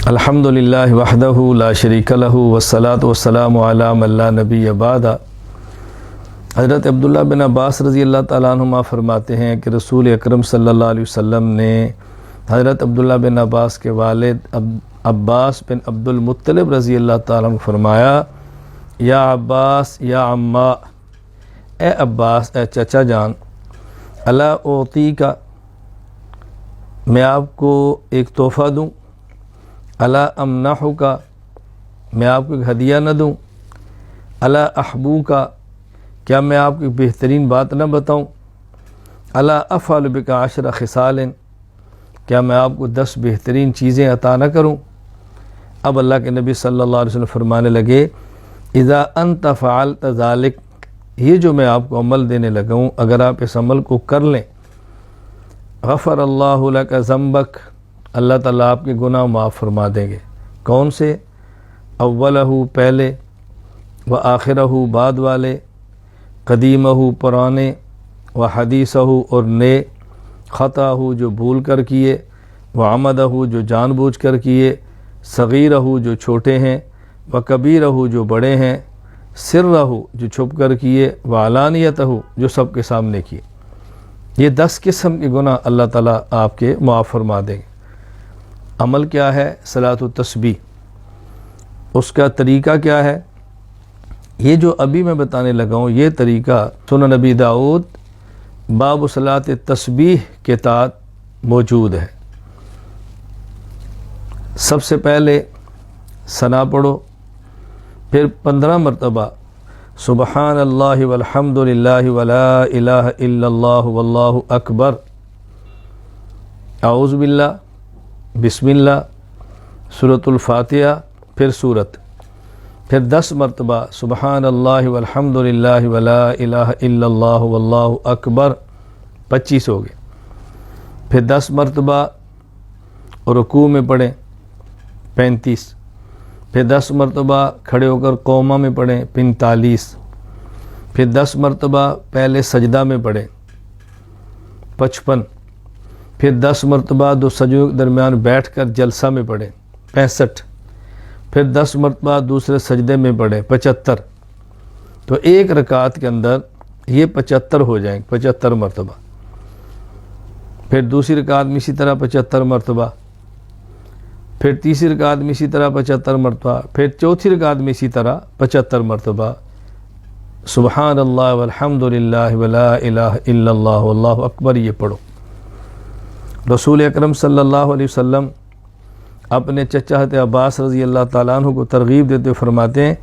الحمدللہ وحدہ لا شریک لہ والصلاۃ والسلام علی من لا نبی بعد۔ حضرت عبداللہ بن عباس رضی اللہ تعالیٰ عنہما فرماتے ہیں کہ رسول اکرم صلی اللہ علیہ وسلم نے حضرت عبداللہ بن عباس کے والد عباس بن عبد المطلب رضی اللہ تعالیٰ عنہ فرمایا، یا عباس یا عمّا، اے عباس، اے چچا جان، الا اعطیک، میں آپ کو ایک تحفہ دوں، الا امنحک، میں آپ کو ایک ہدیہ نہ دوں، الا احبوک، کیا میں آپ کو ایک بہترین بات نہ بتاؤں، الا افعل بک 10 خصال، کیا میں آپ کو 10 بہترین چیزیں عطا نہ کروں۔ اب اللہ کے نبی صلی اللہ علیہ وسلم فرمانے لگے، اذا انت فعلت ذلک، یہ جو میں آپ کو عمل دینے لگا ہوں، اگر آپ اس عمل کو کر لیں، غفر اللہ لک ذنبک، اللہ تعالیٰ آپ کے گناہ معاف فرما دیں گے۔ کون سے؟ اولہ پہلے، و آخرہ بعد والے، قدیمہ پرانے، و حدیثہ اور نئے، خطا جو بھول کر کیے، و عمدہ جو جان بوجھ کر کیے، صغیرہ جو چھوٹے ہیں، و کبیرہ جو بڑے ہیں، سرہ جو چھپ کر کیے، و علانیتہ جو سب کے سامنے کیے۔ یہ 10 قسم کے گناہ اللہ تعالیٰ آپ کے معاف فرما دیں گے۔ عمل کیا ہے؟ صلاۃ التسبیح۔ اس کا طریقہ کیا ہے؟ یہ جو ابھی میں بتانے لگا ہوں، یہ طریقہ سنن نبی داؤد باب صلاۃ التسبیح کے تحت موجود ہے۔ سب سے پہلے ثنا پڑھو، پھر 15 مرتبہ سبحان اللہ والحمد للہ ولا الہ الا اللہ واللہ اکبر، اعوذ باللہ، بسم اللہ، سورۃ الفاتحہ، پھر سورت، پھر 10 مرتبہ سبحان اللہ والحمد للہ ولا الہ الا اللہ واللہ اکبر، 25 ہو گئے۔ پھر 10 مرتبہ رکوع میں پڑھیں، 35، پھر 10 مرتبہ کھڑے ہو کر قومہ میں پڑھیں، 45، پھر 10 مرتبہ پہلے سجدہ میں پڑھیں، 55، پھر 10 مرتبہ 2 سجدوں کے درمیان بیٹھ کر جلسہ میں پڑھیں، 65، پھر 10 مرتبہ دوسرے سجدے میں پڑھیں، 75۔ تو ایک رکعت کے اندر یہ 75 ہو جائیں گے، 75 مرتبہ۔ پھر دوسری رکعت میں اسی طرح 75 مرتبہ، پھر تیسری رکعت میں اسی طرح 75 مرتبہ، پھر چوتھی رکعت میں اسی طرح 75 مرتبہ سبحان اللہ والحمد للہ ولا الہ الا اللہ واللہ اکبر، یہ پڑھو۔ رسول اکرم صلی اللہ علیہ وسلم اپنے چچا حضرت عباس رضی اللہ تعالیٰ عنہ کو ترغیب دیتے ہوئے فرماتے ہیں،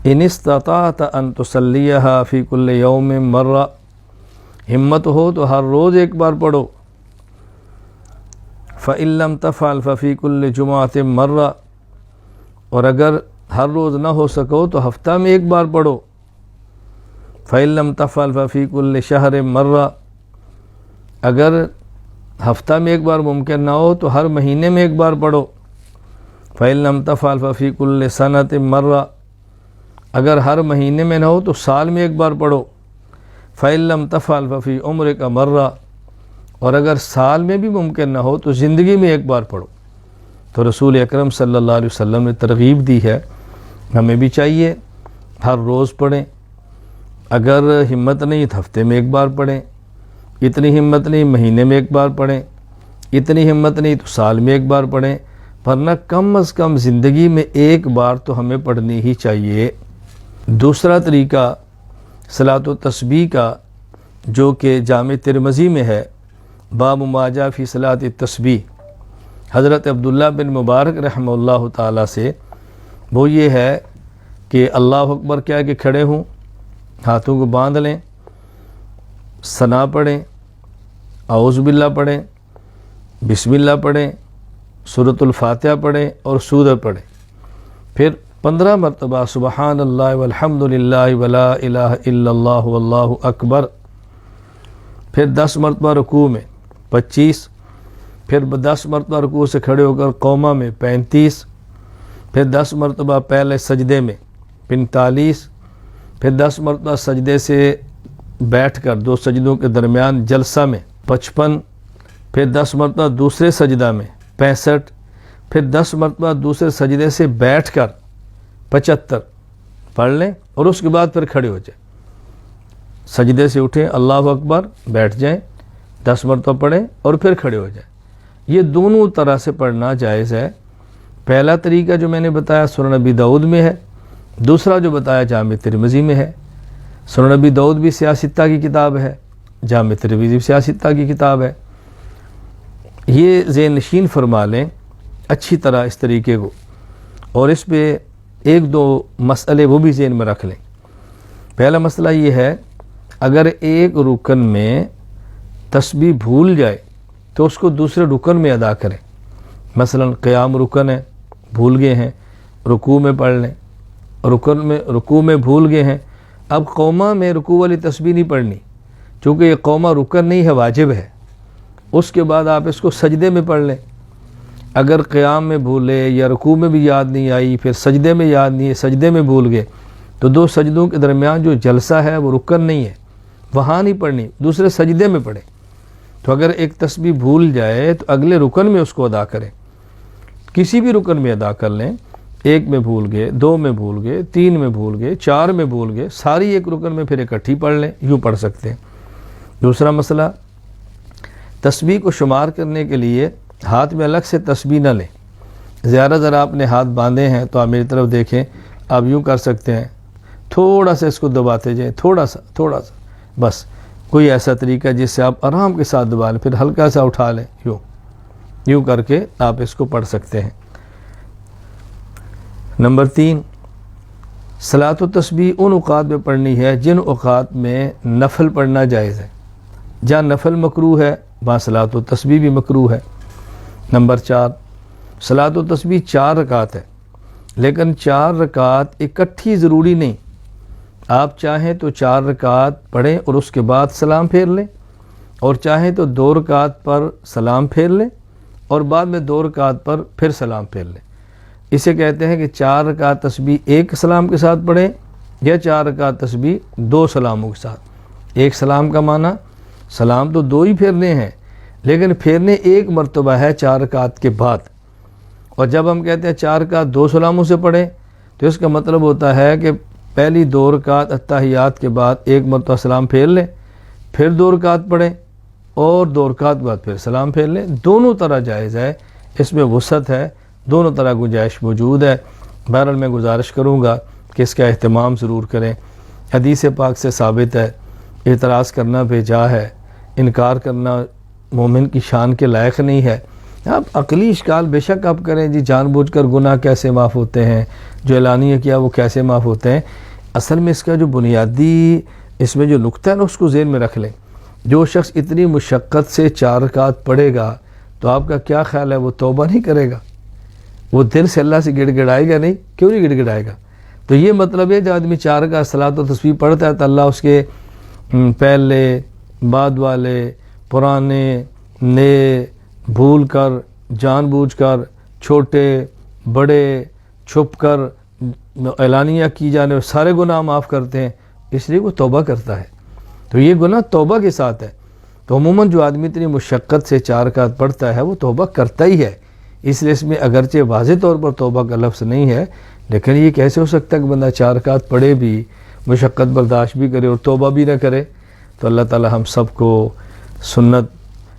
ان استطاعت ان تصلیھا فی کل یوم مرہ، ہمت ہو تو ہر روز ایک بار پڑھو، فإن لم تفعل ففی کل جمعۃ مرہ، اور اگر ہر روز نہ ہو سکو تو ہفتہ میں ایک بار پڑھو، فإن لم تفعل ففی کل شہر مرہ، اگر ہفتہ میں ایک بار ممکن نہ ہو تو ہر مہینے میں ایک بار پڑھو، فإن لم تفعل ففی کل سنۃ مرہ، اگر ہر مہینے میں نہ ہو تو سال میں ایک بار پڑھو، فإن لم تفعل ففی عمرک مرہ، اور اگر سال میں بھی ممکن نہ ہو تو زندگی میں ایک بار پڑھو۔ تو رسول اکرم صلی اللہ علیہ وسلم نے ترغیب دی ہے، ہمیں بھی چاہیے ہر روز پڑھیں، اگر ہمت نہیں تو ہفتے میں ایک بار پڑھیں، اتنی ہمت نہیں مہینے میں ایک بار پڑھیں، اتنی ہمت نہیں تو سال میں ایک بار پڑھیں، ورنہ کم از کم زندگی میں ایک بار تو ہمیں پڑھنی ہی چاہیے۔ دوسرا طریقہ صلاۃ التسبیح کا، جو کہ جامع ترمذی میں ہے، باب ما جاء فی صلاۃ التسبیح، حضرت عبداللہ بن مبارک رحمہ اللہ تعالیٰ سے، وہ یہ ہے کہ اللہ اکبر کیا کہ کھڑے ہوں، ہاتھوں کو باندھ لیں، ثنا پڑھیں، اعوذ باللہ پڑھیں، بسم اللہ پڑھیں، سورۃ الفاتحہ پڑھیں اور سورت پڑھیں، پھر 15 مرتبہ سبحان اللہ والحمد للہ ولا الہ الا اللہ واللہ اکبر، پھر 10 مرتبہ رکوع میں، 25، پھر 10 مرتبہ رکوع سے کھڑے ہو کر قومہ میں، 35، پھر 10 مرتبہ پہلے سجدے میں، 45، پھر 10 مرتبہ سجدے سے بیٹھ کر 2 سجدوں کے درمیان جلسہ میں، 55، پھر 10 مرتبہ دوسرے سجدہ میں، 65، پھر 10 مرتبہ دوسرے سجدے سے بیٹھ کر 75 پڑھ لیں اور اس کے بعد پھر کھڑے ہو جائیں. سجدے سے اٹھیں، اللہ اکبر، بیٹھ جائیں، 10 مرتبہ پڑھیں اور پھر کھڑے ہو جائیں. یہ دونوں طرح سے پڑھنا جائز ہے. پہلا طریقہ جو میں نے بتایا سنن نبی داؤد میں ہے، دوسرا جو بتایا جامع ترمذی میں ہے. سنن نبی داؤد بھی سیاستہ کی کتاب ہے، جامع ترمذی بھی سیاستہ کی کتاب ہے. یہ ذہن نشین فرما لیں اچھی طرح اس طریقے کو، اور اس پہ ایک دو مسئلے وہ بھی ذہن میں رکھ لیں. پہلا مسئلہ یہ ہے، اگر ایک رکن میں تسبیح بھول جائے تو اس کو دوسرے رکن میں ادا کریں. مثلا قیام رکن ہے، بھول گئے ہیں، رکوع میں پڑھ لیں. رکوع میں بھول گئے ہیں، اب قومہ میں رکوع والی تسبیح نہیں پڑھنی، چونکہ یہ قومہ رکن نہیں ہے، واجب ہے. اس کے بعد آپ اس کو سجدے میں پڑھ لیں. اگر قیام میں بھولے یا رکوع میں بھی یاد نہیں آئی، پھر سجدے میں یاد نہیں ہے، سجدے میں بھول گئے، تو 2 سجدوں کے درمیان جو جلسہ ہے وہ رکن نہیں ہے، وہاں نہیں پڑھنی، دوسرے سجدے میں پڑھیں. تو اگر ایک تسبیح بھول جائے تو اگلے رکن میں اس کو ادا کریں. کسی بھی رکن میں ادا کر لیں. 1 میں بھول گئے، 2 میں بھول گئے، 3 میں بھول گئے، 4 میں بھول گئے، ساری ایک رکن میں پھر اکٹھی پڑھ لیں، یوں پڑھ سکتے ہیں. دوسرا مسئلہ، تسبیح کو شمار کرنے کے لیے ہاتھ میں الگ سے تسبیح نہ لیں. ذرا آپ نے ہاتھ باندھے ہیں تو آپ میری طرف دیکھیں، آپ یوں کر سکتے ہیں، تھوڑا سا اس کو دباتے جائیں، تھوڑا سا بس. کوئی ایسا طریقہ جس سے آپ آرام کے ساتھ دبا لیں، پھر ہلکا سا اٹھا لیں، یوں کر کے آپ اس کو پڑھ سکتے ہیں. نمبر 3، صلاۃ و تسبیح ان اوقات میں پڑھنی ہے جن اوقات میں نفل پڑھنا جائز ہے. جہاں نفل مکروہ ہے وہاں صلاۃ و تسبیح بھی مکروہ ہے. نمبر 4، صلاۃ و تسبیح 4 رکعت ہے، لیکن 4 رکعت اکٹھی ضروری نہیں. آپ چاہیں تو 4 رکعت پڑھیں اور اس کے بعد سلام پھیر لیں، اور چاہیں تو 2 رکعت پر سلام پھیر لیں اور بعد میں 2 رکعت پر پھر سلام پھیر لیں. اسے کہتے ہیں کہ 4 رکعت تسبیح ایک سلام کے ساتھ پڑھیں، یا 4 رکعت تسبیح 2 سلاموں کے ساتھ. ایک سلام کا معنی، سلام تو 2 ہی پھیرنے ہیں، لیکن پھیرنے ایک مرتبہ ہے 4 رکعت کے بعد. اور جب ہم کہتے ہیں 4 رکعت 2 سلاموں سے پڑھیں تو اس کا مطلب ہوتا ہے کہ پہلی 2 رکعت اتحیات کے بعد ایک مرتبہ سلام پھیر لیں، پھر 2 رکعت پڑھیں اور 2 رکعت بعد پھر سلام پھیر لیں. دونوں طرح جائز ہے، اس میں وسعت ہے، دونوں طرح گنجائش موجود ہے. بہرحال میں گزارش کروں گا کہ اس کا اہتمام ضرور کریں. حدیث پاک سے ثابت ہے، اعتراض کرنا بےجا ہے، انکار کرنا مومن کی شان کے لائق نہیں ہے. آپ عقلی اشکال بے شک آپ کریں، جی جان بوجھ کر گناہ کیسے معاف ہوتے ہیں، جو اعلانیہ کیا وہ کیسے معاف ہوتے ہیں. اصل میں اس کا جو بنیادی اس میں جو نقطہ ہے نا اس کو ذہن میں رکھ لیں. جو شخص اتنی مشقت سے 4 رکعت پڑھے گا تو آپ کا کیا خیال ہے وہ توبہ نہیں کرے گا؟ وہ دل سے اللہ سے گڑ گڑائے گا نہیں؟ کیوں نہیں گڑ گڑائے گا؟ تو یہ مطلب ہے جب آدمی 4 رکعت صلاۃ و تسبیح پڑھتا ہے تو اللہ اس کے پہلے، بعد والے، پرانے، نئے، بھول کر، جان بوجھ کر، چھوٹے بڑے، چھپ کر، اعلانیہ کی جانے سارے گناہ معاف کرتے ہیں، اس لیے وہ توبہ کرتا ہے. تو یہ گناہ توبہ کے ساتھ ہے. تو عموماً جو آدمی اتنی مشقت سے 4 رکعت پڑھتا ہے وہ توبہ کرتا ہی ہے. اس لیے اس میں اگرچہ واضح طور پر توبہ کا لفظ نہیں ہے، لیکن یہ کیسے ہو سکتا ہے کہ بندہ 4 رکعت پڑھے بھی، مشقت برداشت بھی کرے اور توبہ بھی نہ کرے؟ تو اللہ تعالی ہم سب کو سنت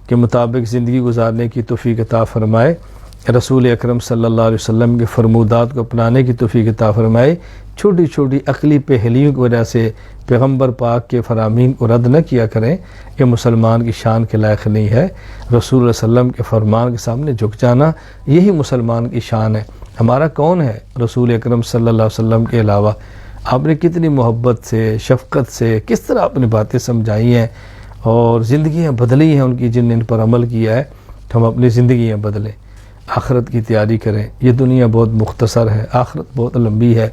کے مطابق زندگی گزارنے کی توفیق عطا فرمائے، رسول اکرم صلی اللہ علیہ وسلم کے فرمودات کو اپنانے کی توفیق عطا فرمائے. چھوٹی چھوٹی عقلی پہلیوں کی وجہ سے پیغمبر پاک کے فرامین کو رد نہ کیا کریں، یہ مسلمان کی شان کے لائق نہیں ہے. رسول اللہ علیہ وسلم کے فرمان کے سامنے جھک جانا یہی مسلمان کی شان ہے. ہمارا کون ہے رسول اکرم صلی اللہ علیہ وسلم کے علاوہ؟ آپ نے کتنی محبت سے، شفقت سے کس طرح اپنی باتیں سمجھائی ہیں اور زندگیاں بدلی ہیں ان کی، جن نے ان پر عمل کیا ہے. تو ہم اپنی زندگیاں بدلیں، آخرت کی تیاری کریں. یہ دنیا بہت مختصر ہے، آخرت بہت لمبی ہے.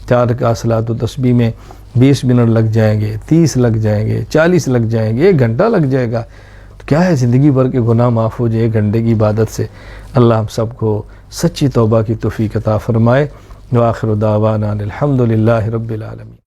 4 رکعت صلاۃ و تسبیح میں 20 منٹ لگ جائیں گے، 30 لگ جائیں گے، 40 لگ جائیں گے، 1 گھنٹہ لگ جائے گا. تو کیا ہے، زندگی بھر کے گناہ معاف ہو جائے 1 گھنٹے کی عبادت سے. اللہ ہم سب کو سچی توبہ کی توفیق عطا فرمائے. وآخر دعوانا الحمد للہ رب العالمین.